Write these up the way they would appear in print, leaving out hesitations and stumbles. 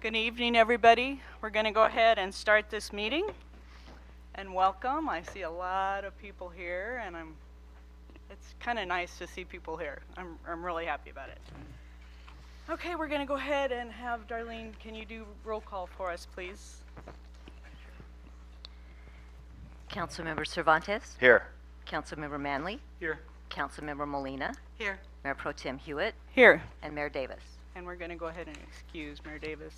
Good evening, everybody. We're going to go ahead and start this meeting. And welcome. I see a lot of people here, and it's kind of nice to see people here. I'm really happy about it. Okay, we're going to go ahead and have Darlene, can you do roll call for us, please? Councilmember Cervantes. Here. Councilmember Manley. Here. Councilmember Molina. Here. Mayor Pro Tem Hewitt. Here. And Mayor Davis. And we're going to go ahead and excuse Mayor Davis.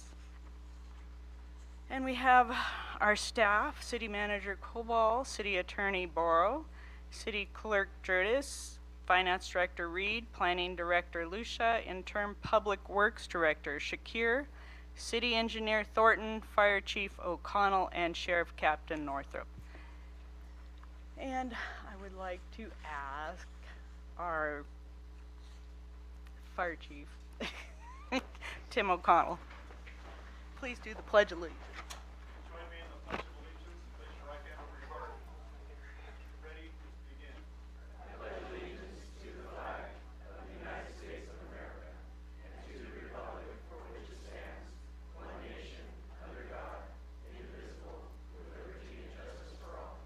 And we have our staff, City Manager Cobal, City Attorney Borrow, City Clerk Jurdis, Finance Director Reed, Planning Director Lucia, Interim Public Works Director Shakir, City Engineer Thornton, Fire Chief O'Connell, and Sheriff Captain Northrup. And I would like to ask our Fire Chief, Tim O'Connell, please do the Pledge of Allegiance. Join me in the Pledge of Allegiance and place your right hand over your heart. Ready? Begin. I pledge allegiance to the flag of the United States of America and to the republic for which it stands, one nation, under God, indivisible, with liberty and justice for all.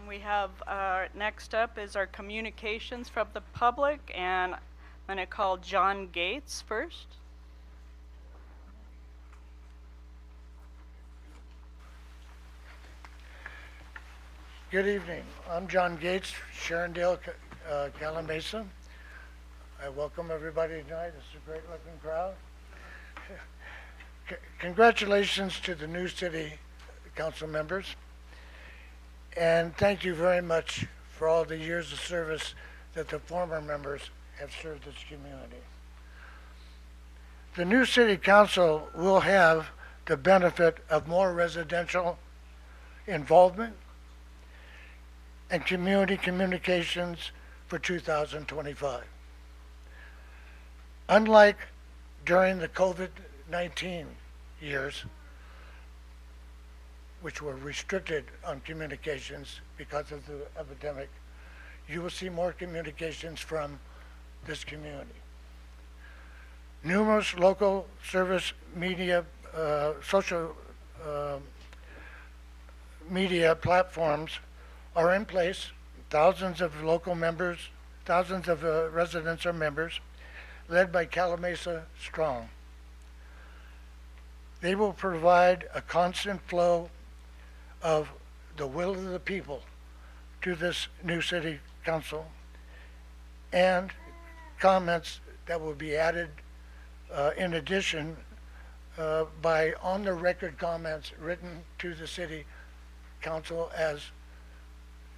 We have, next up is our communications from the public, and I'm going to call John Gates first. Good evening. I'm John Gates, Sharondale, Calimesa. I welcome everybody tonight. It's a great looking crowd. Congratulations to the new city council members. And thank you very much for all the years of service that the former members have served this community. The new city council will have the benefit of more residential involvement and community communications for 2025. Unlike during the COVID-19 years, which were restricted on communications because of the epidemic, you will see more communications from this community. Numerous local service media, social media platforms are in place. Thousands of local members, thousands of residents are members, led by Calimesa Strong. They will provide a constant flow of the will of the people to this new city council and comments that will be added in addition by on-the-record comments written to the city council as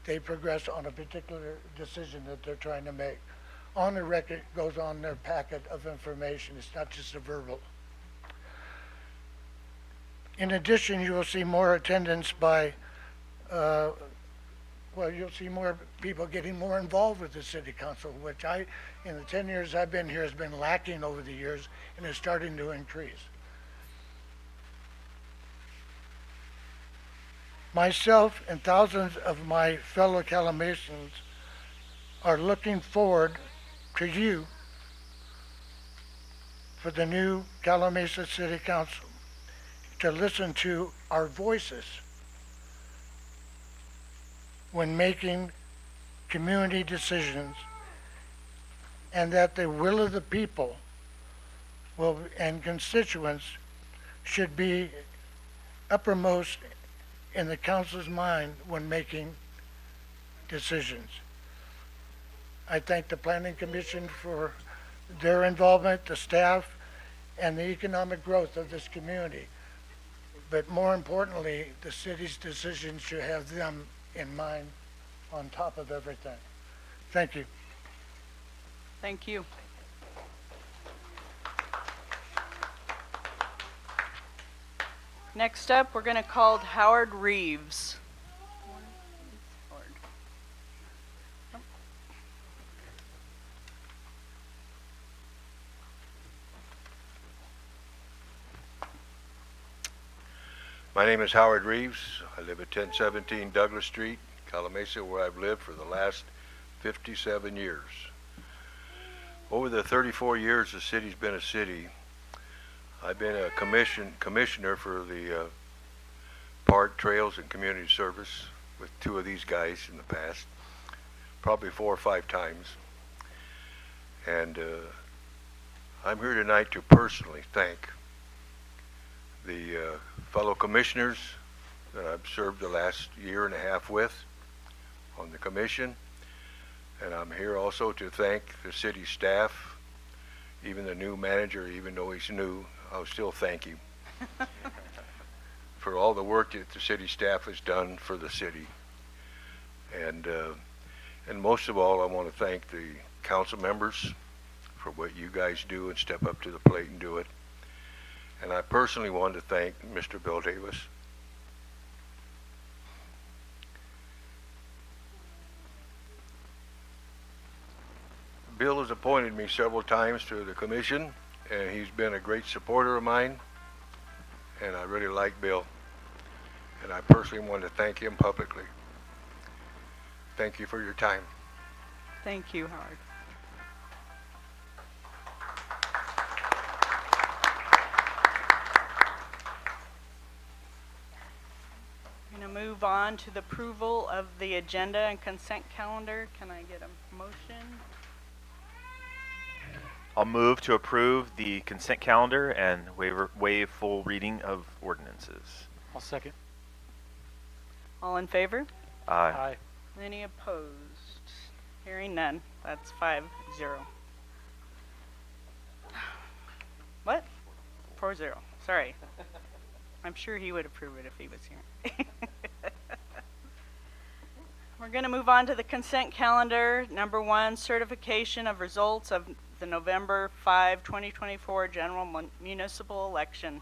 they progress on a particular decision that they're trying to make. On the record goes on their packet of information. It's not just a verbal. In addition, you will see more attendance by, you'll see more people getting more involved with the city council, which in the 10 years I've been here, has been lacking over the years and is starting to increase. Myself and thousands of my fellow Calimesans are looking forward to you for the new Calimesa City Council to listen to our voices when making community decisions, and that the will of the people and constituents should be uppermost in the council's mind when making decisions. I thank the Planning Commission for their involvement, the staff, and the economic growth of this community. But more importantly, the city's decisions should have them in mind on top of everything. Thank you. Thank you. Next up, we're going to call Howard Reeves. My name is Howard Reeves. I live at 1017 Douglas Street, Calimesa, where I've lived for the last 57 years. Over the 34 years the city's been a city, I've been a commissioner for the Park, Trails, and Community Service with two of these guys in the past, probably 4 or 5 times. And I'm here tonight to personally thank the fellow commissioners that I've served the last year and a half with on the commission. And I'm here also to thank the city staff, even the new manager, even though he's new, I'll still thank him for all the work that the city staff has done for the city. And most of all, I want to thank the council members for what you guys do and step up to the plate and do it. And I personally want to thank Mr. Bill Davis. Bill has appointed me several times to the commission, and he's been a great supporter of mine, and I really like Bill. And I personally want to thank him publicly. Thank you for your time. Thank you, Howard. I'm going to move on to the approval of the agenda and consent calendar. Can I get a motion? I'll move to approve the consent calendar and waive full reading of ordinances. I'll second. All in favor? Aye. Any opposed? Hearing none. That's 5-0. What? 4-0. Sorry. I'm sure he would approve it if he was here. We're going to move on to the consent calendar. Number 1, certification of results of the November 5, 2024 general municipal election.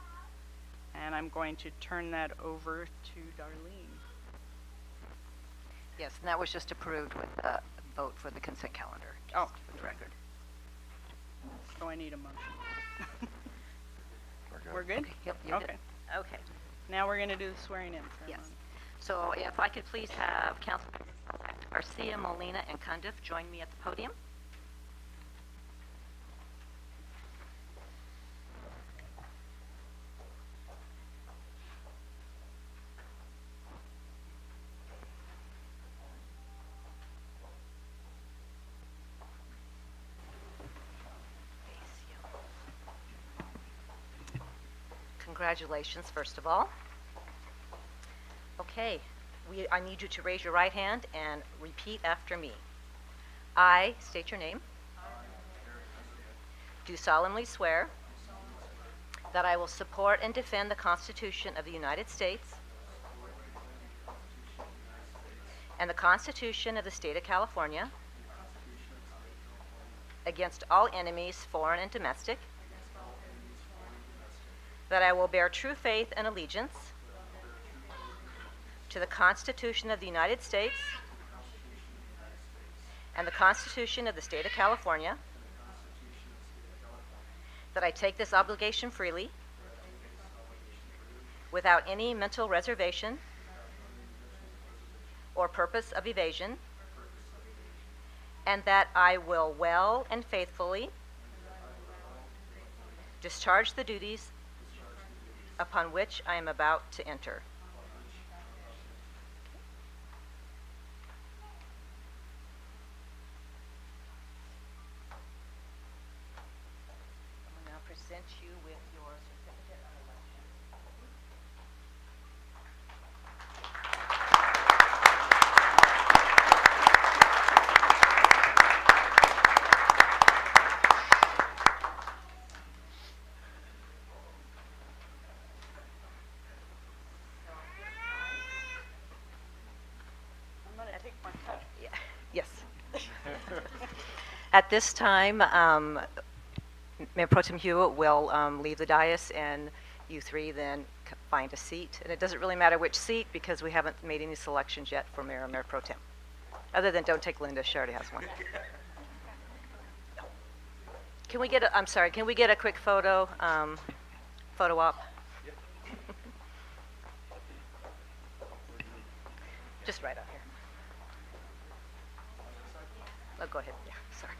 And I'm going to turn that over to Darlene. Yes, and that was just approved with a vote for the consent calendar. Oh. Just for the record. So I need a motion. We're good? Okay, yep, you're good. Okay. Okay, Now we're going to do the swearing in ceremony. yes. So if I could please have Councilmembers Garcia, Molina, and Cundiff join me at the podium. Congratulations, first of all. Okay, I need you to raise your right hand and repeat after me. I state your name. Do solemnly swear that I will support and defend the Constitution of the United States and the Constitution of the State of California against all enemies, foreign and domestic, that I will bear true faith and allegiance to the Constitution of the United States and the Constitution of the State of California, that I take this obligation freely without any mental reservation or purpose of evasion, and that I will well and faithfully discharge the duties upon which I am about to enter. I will now present you with your certificate of election. I'm going to take my cup. Yeah. Yes. At this time, Mayor Pro Tem Hewitt will leave the dais, and you three then find a seat. And it doesn't really matter which seat because we haven't made any selections yet for Mayor and Mayor Pro Tem. Other than don't take Linda, she already has one. Can we get a, I'm sorry, can we get a quick photo, photo op? Just right up here. Oh, go ahead, yeah, sorry.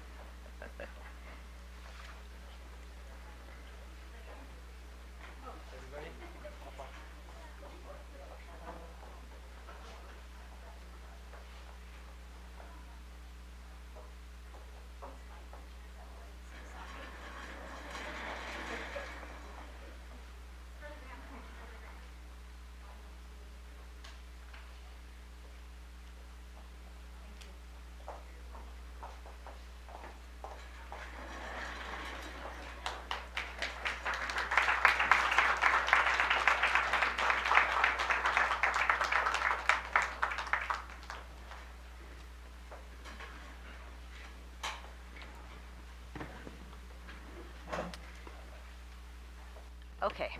Okay.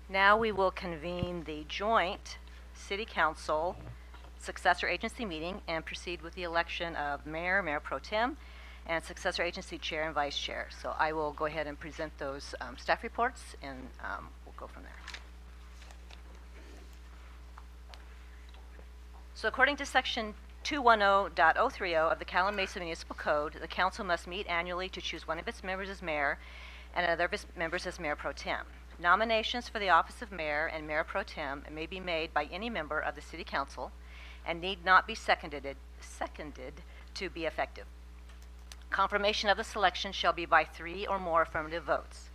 Now we will convene the joint City Council successor agency meeting and proceed with the election of mayor, mayor pro tem, and successor agency chair and vice chair. So I will go ahead and present those staff reports, and we'll go from there. So according to section 210.030 of the Calimesa Municipal Code, the council must meet annually to choose one of its members as mayor and another of its members as mayor pro tem. Nominations for the office of mayor and mayor pro tem may be made by any member of the city council and need not be seconded to be effective. Confirmation of the selection shall be by 3 or more affirmative votes.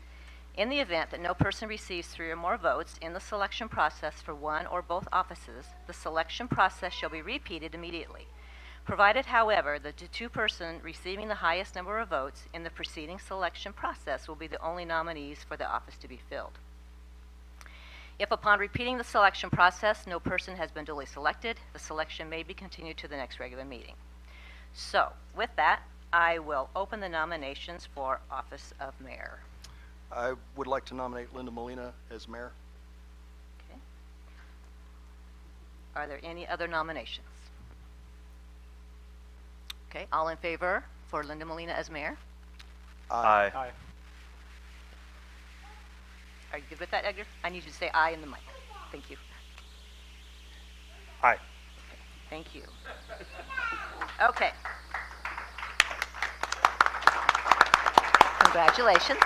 In the event that no person receives 3 or more votes in the selection process for one or both offices, the selection process shall be repeated immediately. Provided, however, that the 2 person receiving the highest number of votes in the preceding selection process will be the only nominees for the office to be filled. If upon repeating the selection process, no person has been duly selected, the selection may be continued to the next regular meeting. So, with that, I will open the nominations for office of mayor. I would like to nominate Linda Molina as mayor. Okay. Are there any other nominations? Okay, all in favor for Linda Molina as mayor? Aye. Aye. Are you good with that, Edgar? I need you to say aye in the mic. Thank you. Aye. Thank you. Okay. Congratulations.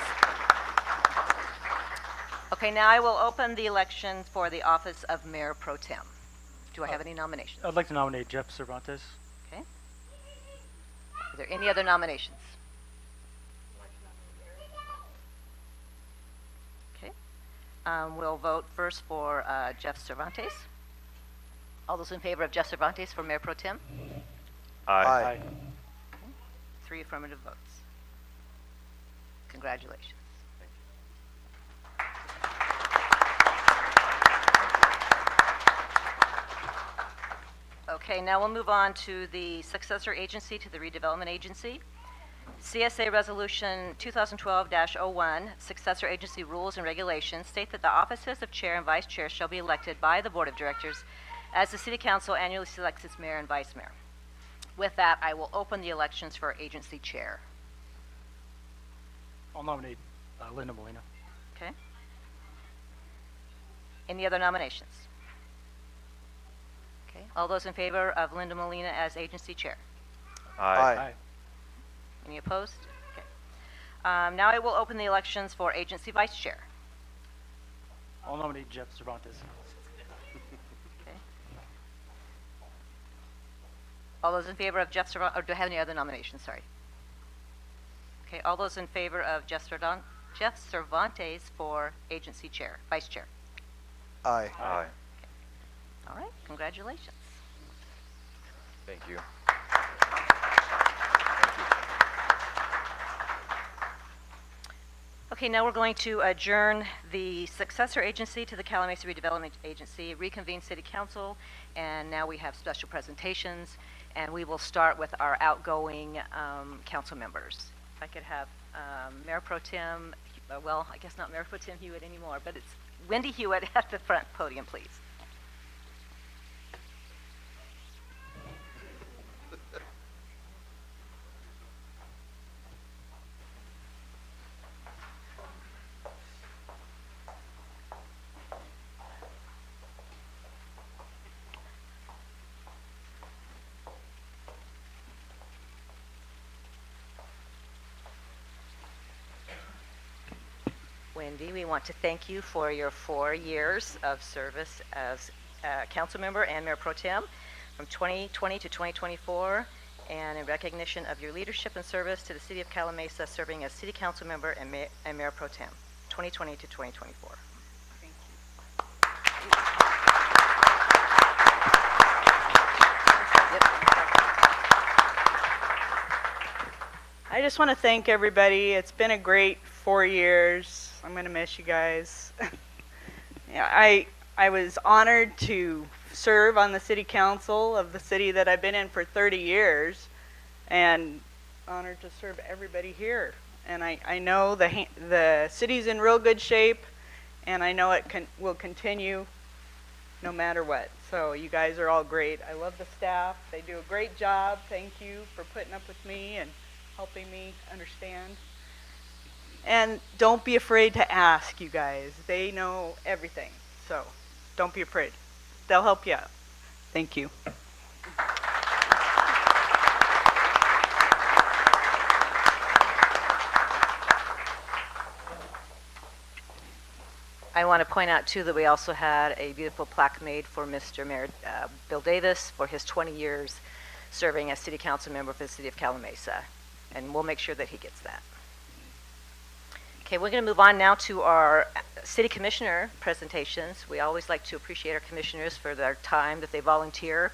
Okay, now I will open the election for the office of mayor pro tem. Do I have any nominations? I'd like to nominate Jeff Cervantes. Okay. Are there any other nominations? Okay. We'll vote first for Jeff Cervantes. All those in favor of Jeff Cervantes for mayor pro tem? Aye. 3 affirmative votes. Congratulations. Okay, now we'll move on to the successor agency to the redevelopment agency. CSA Resolution 2012-01, Successor Agency Rules and Regulations state that the offices of chair and vice chair shall be elected by the board of directors as the city council annually selects its mayor and vice mayor. With that, I will open the elections for agency chair. I'll nominate Linda Molina. Okay? Any other nominations? Okay, all those in favor of Linda Molina as agency chair? Aye. Any opposed? Okay. Now I will open the elections for agency vice chair. I'll nominate Jeff Cervantes. Okay. All those in favor of Jeff Cervantes, or do I have any other nominations? Sorry. Okay, all those in favor of Jeff Cervantes for agency chair, vice chair? Aye. Aye. All right, congratulations. Thank you. Okay, now we're going to adjourn the successor agency to the Calimesa Redevelopment Agency, reconvene City Council, and now we have special presentations, and we will start with our outgoing council members. If I could have Mayor Pro Tem, well, I guess not Mayor Pro Tem Hewitt anymore, but it's Wendy Hewitt at the front podium, please. Wendy, we want to thank you for your 4 years of service as council member and mayor pro tem from 2020 to 2024, and in recognition of your leadership and service to the city of Calimesa, serving as city council member and mayor pro tem, 2020 to 2024. Thank I just want to thank everybody. It's been a great 4 years. I'm going to miss you guys. Yeah, I was honored to serve on the city council of the city that I've been in for 30 years, and honored to serve everybody here. And I know the city's in real good shape, And I know will continue no matter what. So you guys are all great. I love the staff. They do a great job. Thank you for putting up with me and helping me understand. And don't be afraid to ask, you guys. They know everything. So don't be afraid. They'll help you out. Thank you. I want to point out, too, that we also had a beautiful plaque made for Mr. Mayor Bill Davis for his 20 years serving as city council member for the city of Calimesa. And we'll make sure that he gets that. Okay, we're going to move on now to our city commissioner presentations. We always like to appreciate our commissioners for their time that they volunteer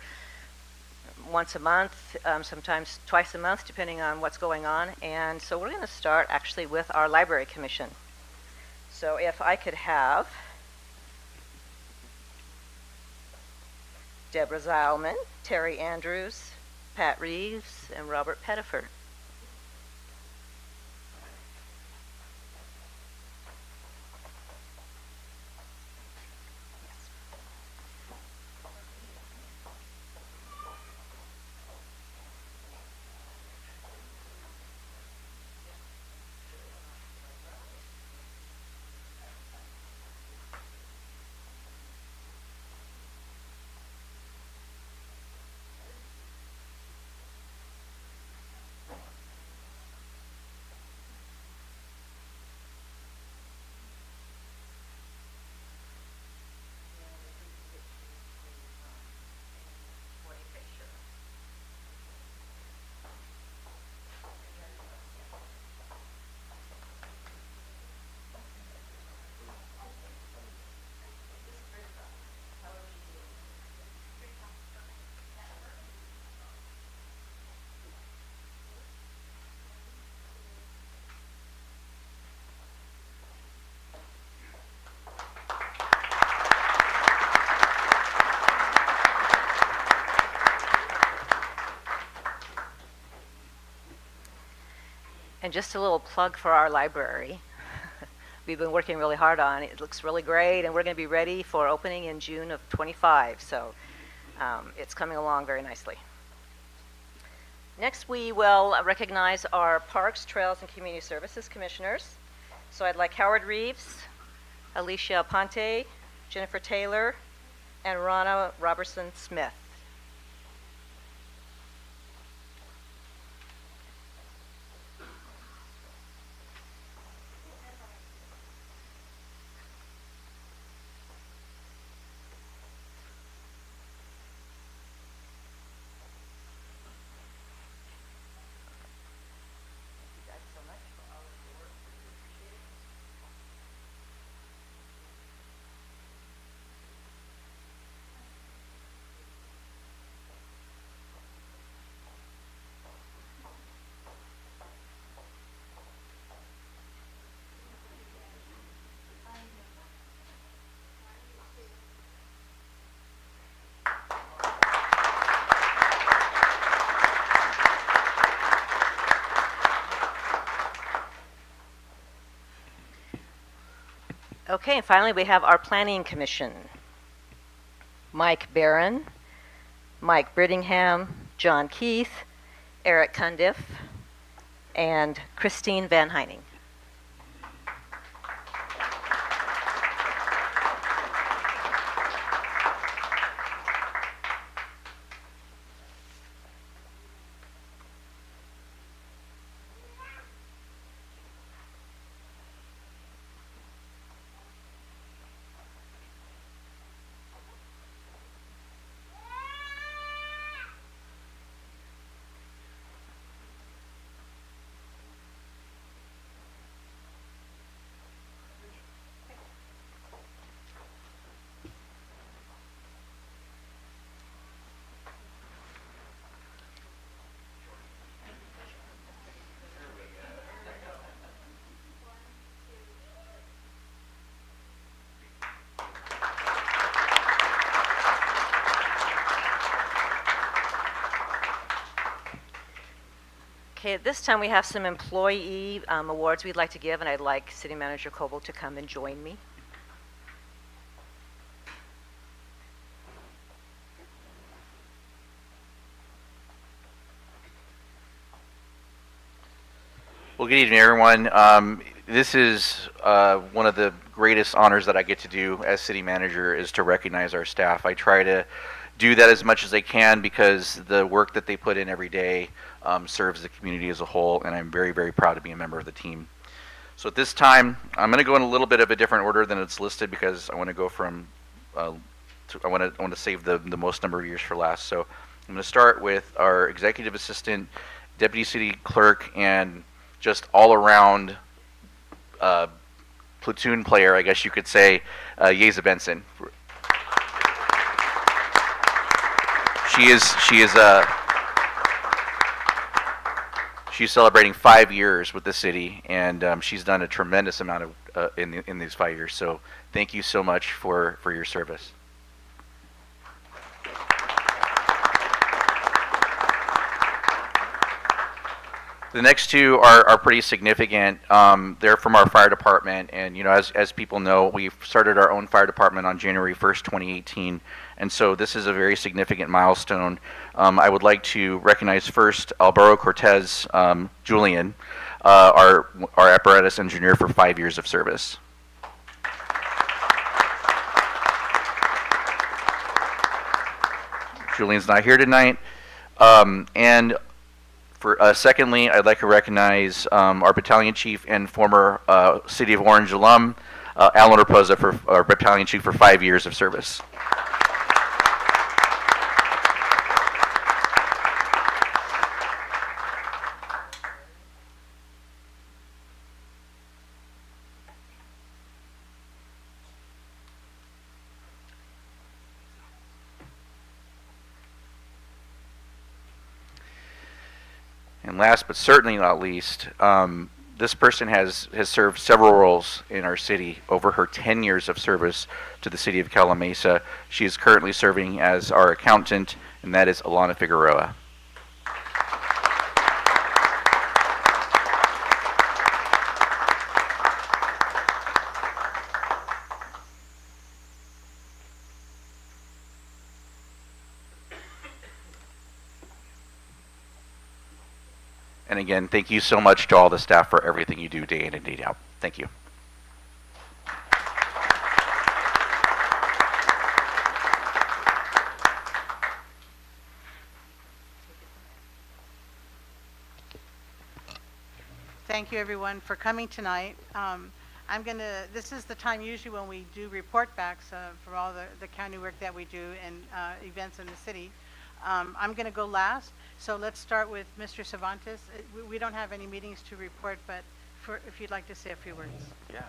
once a month, sometimes twice a month, depending on what's going on. And so we're going to start actually with our library commission. So if I could have Deborah Zeilman, Terry Andrews, Pat Reeves, and Robert Pettiford. And just a little plug for our library. We've been working really hard on it. It looks really great, and we're going to be ready for opening in June of 25. So it's coming along very nicely. Next, we will recognize our Parks, Trails, and Community Services Commissioners. So I'd like Howard Reeves, Alicia Ponte, Jennifer Taylor, and Rana Robertson Smith. Okay, and finally we have our Planning Commission. Mike Barron, Mike Brittingham, John Keith, Eric Cundiff, and Christine Van Heining. Okay, at this time we have some employee awards we'd like to give, and I'd like City Manager Coble to come and join me. Well, good evening, everyone. This is one of the greatest honors that I get to do as city manager is to recognize our staff. I try to do that as much as I can because the work that they put in every day serves the community as a whole, and I'm very, very proud to be a member of the team. So at this time, I'm going to go in a little bit of a different order than it's listed because I want to go from, I want to save the most number of years for last. So I'm going to start with our executive assistant, deputy city clerk, and just all around platoon player, I guess you could say, Yeza Benson. She's celebrating 5 years with the city, and she's done a tremendous amount of in these 5 years. So thank you so much for your service. The next two are pretty significant. They're from our fire department, and as people know, we've started our own fire department on January 1st, 2018, and so this is a very significant milestone. I would like to recognize first Alvaro Cortez Julian, our apparatus engineer for 5 years of service. Julian's not here tonight, and secondly, I'd like to recognize our battalion chief and former City of Orange alum, Alan Raposa, for our battalion chief for 5 years of service. And last but certainly not least, this person has served several roles in our city over her 10 years of service to the city of Calimesa. She is currently serving as our accountant, and that is Alana Figueroa. And again, thank you so much to all the staff for everything you do day in and day out. Thank you. Thank you, everyone, for coming tonight. This is the time usually when we do report backs for all the county work that we do and events in the city. I'm going to go last, so let's start with Mr. Cervantes. We don't have any meetings to report, but if you'd like to say a few words. Yeah.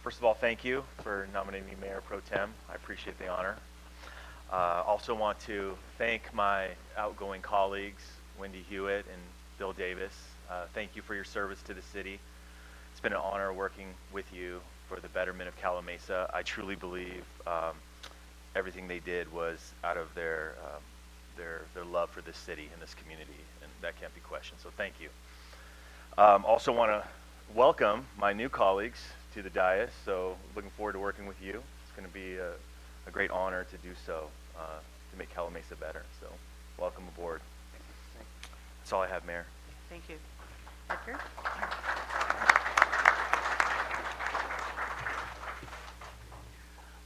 First of all, thank you for nominating me Mayor Pro Tem. I appreciate the honor. Also want to thank my outgoing colleagues, Wendy Hewitt and Bill Davis. Thank you for your service to the city. It's been an honor working with you for the betterment of Calimesa. I truly believe everything they did was out of their love for this city and this community, and that can't be questioned, so thank you. Also want to welcome my new colleagues to the dais, so looking forward to working with you. It's going to be a great honor to do so, to make Calimesa better, so welcome aboard. That's all I have, Mayor. Thank you. Edgar?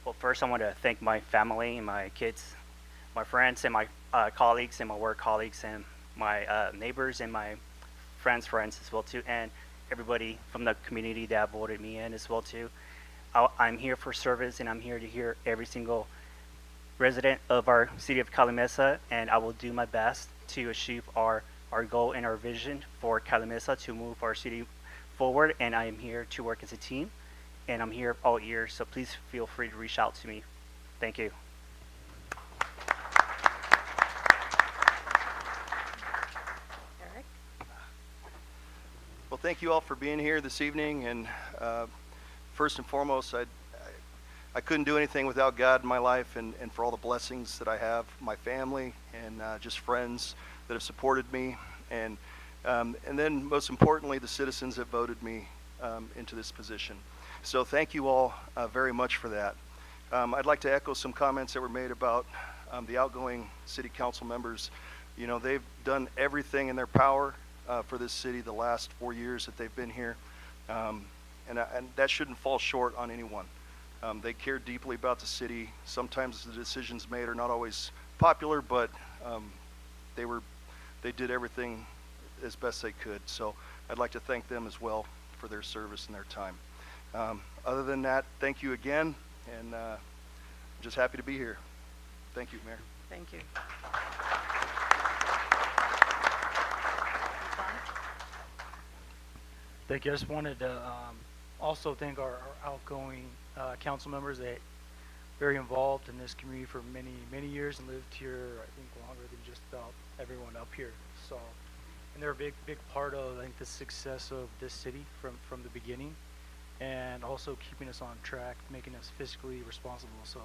Well, first I want to thank my family and my kids, my friends and my colleagues and my work colleagues and my neighbors and my friends as well too, and everybody from the community that voted me in as well too. I'm here for service, and I'm here to hear every single resident of our city of Calimesa, and I will do my best to achieve our goal and our vision for Calimesa to move our city forward, and I am here to work as a team, and I'm here all ears, so please feel free to reach out to me. Thank you. Eric? Well, thank you all for being here this evening, and first and foremost, I couldn't do anything without God in my life, and for all the blessings that I have, my family, and just friends that have supported me, and then most importantly, the citizens that voted me into this position. So thank you all very much for that. I'd like to echo some comments that were made about the outgoing city council members. You know, they've done everything in their power for this city the last 4 years that they've been here. And that shouldn't fall short on anyone. They care deeply about the city. Sometimes the decisions made are not always popular, but they did everything as best they could. So I'd like to thank them as well for their service and their time. Other than that, thank you again, and I'm just happy to be here. Thank you, Mayor. Thank you. Thank you. I just wanted to also thank our outgoing council members that very involved in this community for many, many years and lived here, I think, longer than just about everyone up here. So, and they're a big, big part of, I think, the success of this city from the beginning, and also keeping us on track, making us fiscally responsible. So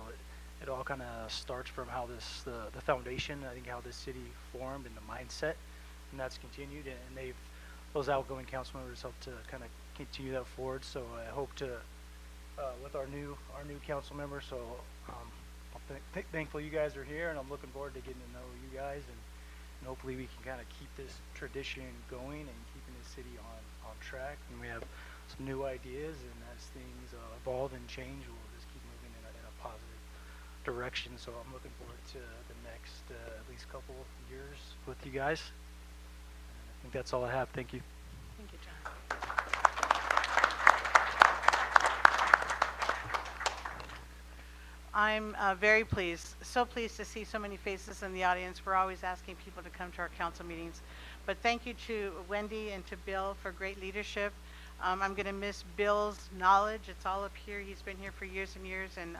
it all kind of starts from how the foundation, I think, how this city formed and the mindset, and that's continued, and those outgoing council members help to kind of continue that forward. So I hope to, with our new council members. So I'm thankful you guys are here, and I'm looking forward to getting to know you guys, and hopefully we can kind of keep this tradition going and keeping the city on track. And we have some new ideas, and as things evolve and change, we'll just keep moving in a positive direction. So I'm looking forward to the next at least couple years with you guys. I think that's all I have. Thank you. Thank you, John. I'm very pleased, so pleased to see so many faces in the audience. We're always asking people to come to our council meetings. But thank you to Wendy and to Bill for great leadership. I'm going to miss Bill's knowledge. It's all up here. He's been here for years and years, and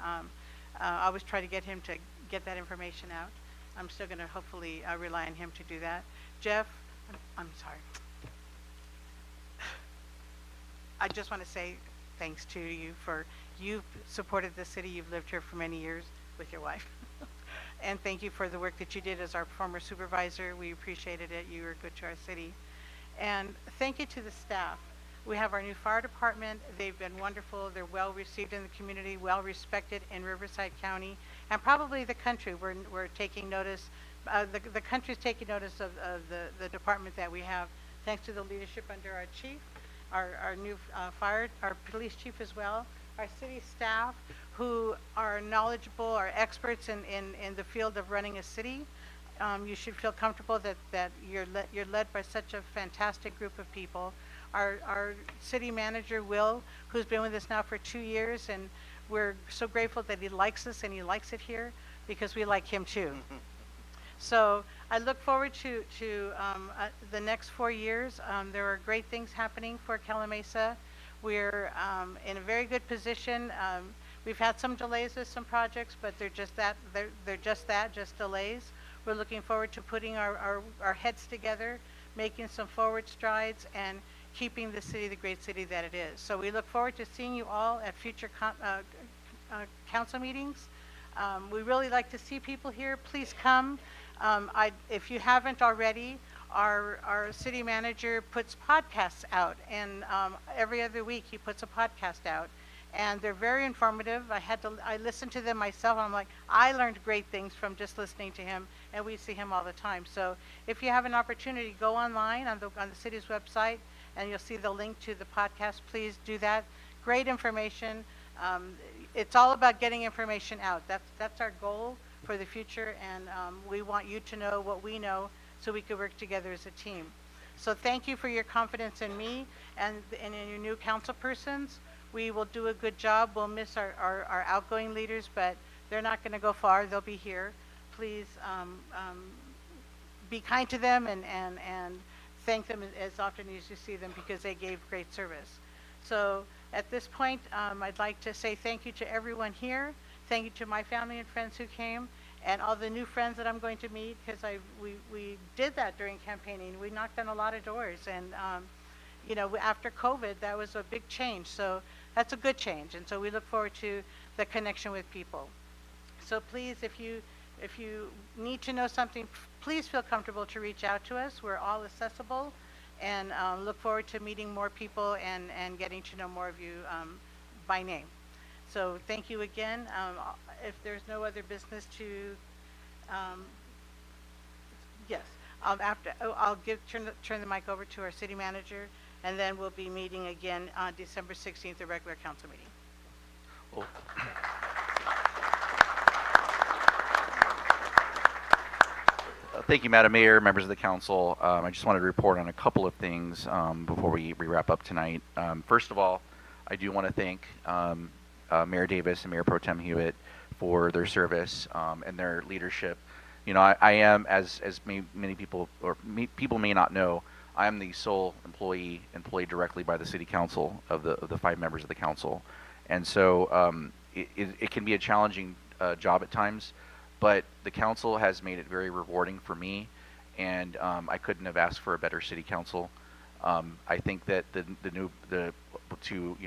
I always try to get him to get that information out. I'm still going to hopefully rely on him to do that. Jeff, I'm sorry. I just want to say thanks to you for you've supported the city. You've lived here for many years with your wife. And thank you for the work that you did as our former supervisor. We appreciated it. You were good to our city. And thank you to the staff. We have our new fire department. They've been wonderful. They're well received in the community, well respected in Riverside County, and probably the country. We're taking notice. The country's taking notice of the department that we have, thanks to the leadership under our chief, our new our police chief as well, our city staff who are knowledgeable, are experts in the field of running a city. You should feel comfortable that you're led by such a fantastic group of people. Our city manager, Will, who's been with us now for 2 years, and we're so grateful that he likes us and he likes it here because we like him too. So I look forward to the next 4 years. There are great things happening for Calimesa. We're in a very good position. We've had some delays with some projects, but they're just delays. We're looking forward to putting our heads together, making some forward strides, and keeping the city the great city that it is. So we look forward to seeing you all at future council meetings. We really like to see people here. Please come. If you haven't already, our city manager puts podcasts out, and every other week he puts a podcast out, and they're very informative. I listened to them myself, and I'm like, I learned great things from just listening to him, and we see him all the time. So if you have an opportunity, go online on the city's website, and you'll see the link to the podcast. Please do that. Great information. It's all about getting information out. That's our goal for the future, and we want you to know what we know so we can work together as a team. So thank you for your confidence in me and in your new council persons. We will do a good job. We'll miss our outgoing leaders, but they're not going to go far. They'll be here. Please be kind to them and thank them as often as you see them because they gave great service. So at this point, I'd like to say thank you to everyone here. Thank you to my family and friends who came, and all the new friends that I'm going to meet, because we did that during campaigning. We knocked on a lot of doors, and after COVID, that was a big change. So that's a good change, and so we look forward to the connection with people. So please, if you need to know something, please feel comfortable to reach out to us. We're all accessible, and look forward to meeting more people and getting to know more of you by name. So thank you again. If there's no other business to, yes, I'll turn the mic over to our city manager, and then we'll be meeting again on December 16th, the regular council meeting. Well, thank you, Madam Mayor, members of the council. I just wanted to report on a couple of things before we wrap up tonight. First of all, I do want to thank Mayor Davis and Mayor Pro Tem Hewitt for their service and their leadership. You know, I am, as many people people may not know, I am the sole employed directly by the city council of the 5 members of the council, and so it can be a challenging job at times, but the council has made it very rewarding for me, and I couldn't have asked for a better city council. I think that the two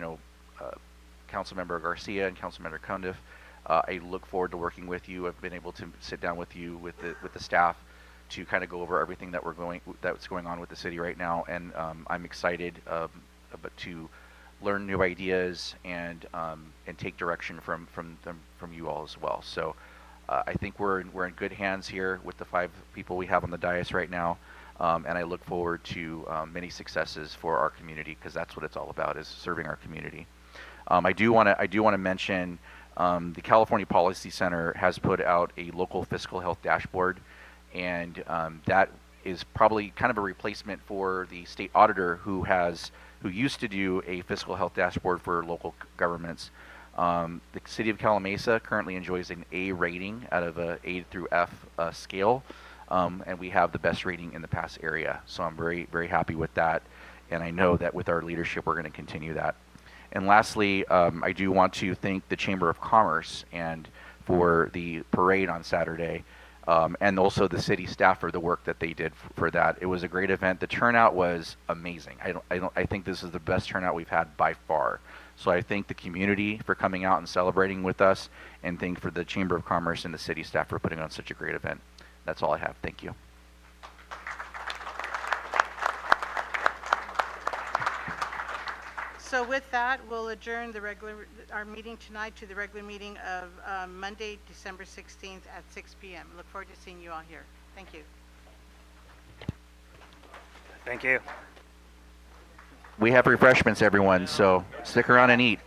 Councilmember Garcia and Councilmember Cundiff, I look forward to working with you. I've been able to sit down with you with the staff to kind of go over everything that's going on with the city right now, and I'm excited but to learn new ideas and take direction from you all as well. So I think we're in good hands here with the 5 people we have on the dais right now, and I look forward to many successes for our community, because that's what it's all about, is serving our community. I do want to mention the California Policy Center has put out a local fiscal health dashboard, and that is probably kind of a replacement for the state auditor who used to do a fiscal health dashboard for local governments. The city of Calimesa currently enjoys an A rating out of a A through F scale, and we have the best rating in the pass area. So I'm very, very happy with that, and I know that with our leadership we're going to continue that. And lastly, I do want to thank the Chamber of Commerce and for the parade on Saturday, and also the city staff for the work that they did for that. It was a great event. The turnout was amazing. I think this is the best turnout we've had by far. So I thank the community for coming out and celebrating with us, and thank for the Chamber of Commerce and the city staff for putting on such a great event. That's all I have. Thank you. So with that, we'll adjourn our meeting tonight to the regular meeting of Monday, December 16th at 6 p.m. Look forward to seeing you all here. Thank you. Thank you. We have refreshments, everyone, so stick around and eat.